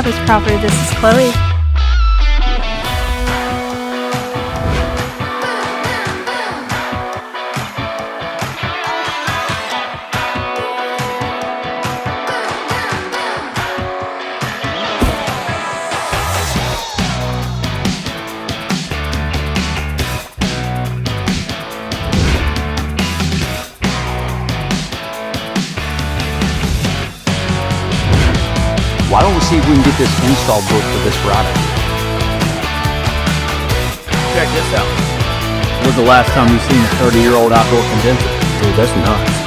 Travis Crawford. This is Chloe. Why don't we see if we can get this install book for this router? Check this out. When's the last time you seen a 30-year-old outdoor condenser? Dude, that's nuts.